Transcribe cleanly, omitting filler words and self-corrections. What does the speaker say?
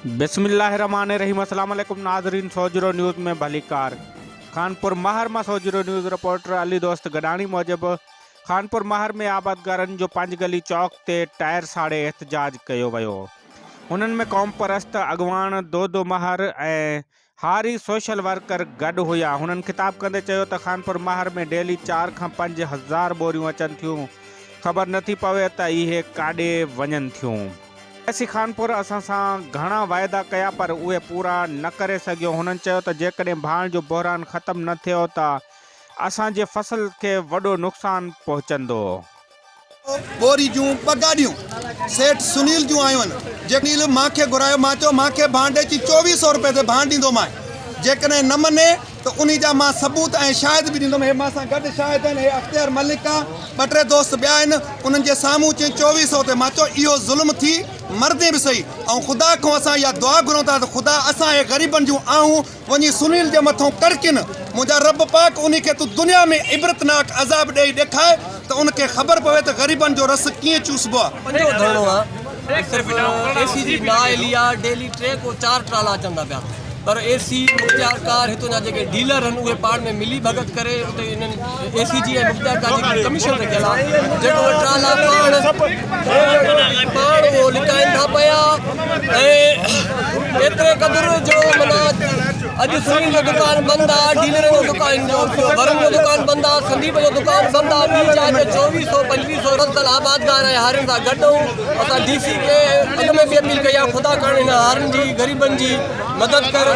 बिस्मिल्लाहिर्रहमानिर्रहीम। अस्सलाम वालेकुम नाज़रीन, 100 न्यूज़ में भली कार। खानपुर महर में 100 न्यूज़ रिपोर्टर अली दोस्त गडानी मूजिब खानपुर महर में आबादगारनि जो 5 गली चौक ते टायर साड़े एहतजाज किया वियो। उन्हनि में कौम परस्त अगवान दो महर ऐं हारी सोशल वर्कर गॾु हुआ। हुननि खिताब कंदे चयो त खानपुर महर में डेली 4 खां 5 हज़ार बोरियूं अचनि थियूं। ख़बर नथी पवे त इहे काॾे वञनि थियूं। ऐसी खानपुर असां सां घणा वाइदा कया पर उहे पूरा न करे सघियो। हुननि चयो त जेकॾहिं भाण जो बहरान ख़त्म न थियो त असांजे फसल के वॾो नुक़सान पहुचंदो। बोरी जूं पगाड़ियूं सेठ सुनील जूं आयूं आहिनि। जेकॾहिं मूंखे घुरायो, मां चयो मूंखे भांडे जी 2400 रुपए ते भाण ॾींदोमांइ। जेकॾहिं न मने त उन जा मां सबूत ऐं शाहिद बि ॾींदुमि। हे मां सां गॾु शाहिद आहिनि, हे अख्तियार मलिक आहे, 2-3 दोस्त ॿिया आहिनि। उन्हनि जे साम्हूं चई 2400 ते। मां चयो इहो ज़ुल्म थी मरदे बि सही। ऐं ख़ुदा खां असां इहा दुआ घुरूं था त ख़ुदा असां हे ग़रीबनि जूं आहूं वञी सुनील जे मथां कड़किन। मुंहिंजा रब पाक उन खे तूं दुनिया में इबरतनाक अज़ाब ॾेई ॾेखारे त उनखे ख़बर पवे त ग़रीबनि जो रस कीअं चूसबो आहे। पंजो धरणो आहे, सिर्फ़ु एसी जी ना आयली आहे। डेली 3 को 4 ट्राला अचनि था पिया, पर एसी मुख्तियार कार हितां जा जेके डीलर आहिनि उहे पाण में मिली भगत करे उते इन्हनि एसी जी ऐं मुख्तियार कार जेकी कमीशन रखियल आहे, जेको ट्राला पाण उहो लिकाइनि था पिया। ऐं एतिरे क़दुरु जो माना अॼु सुनील जो दुकान बंदि आहे, डीलर जो दुकान वरुण जो दुकान बंदि आहे, संदीप जो दुकान बंदि आहे। ॿी जाइ ते 2400-2500 रस्तल आबादगार ऐं हारियुनि सां गॾु असां DC खे अॻ में बि अपील कई आहे, ख़ुदा करण हिन हारियुनि जी ग़रीबनि जी मदद कर।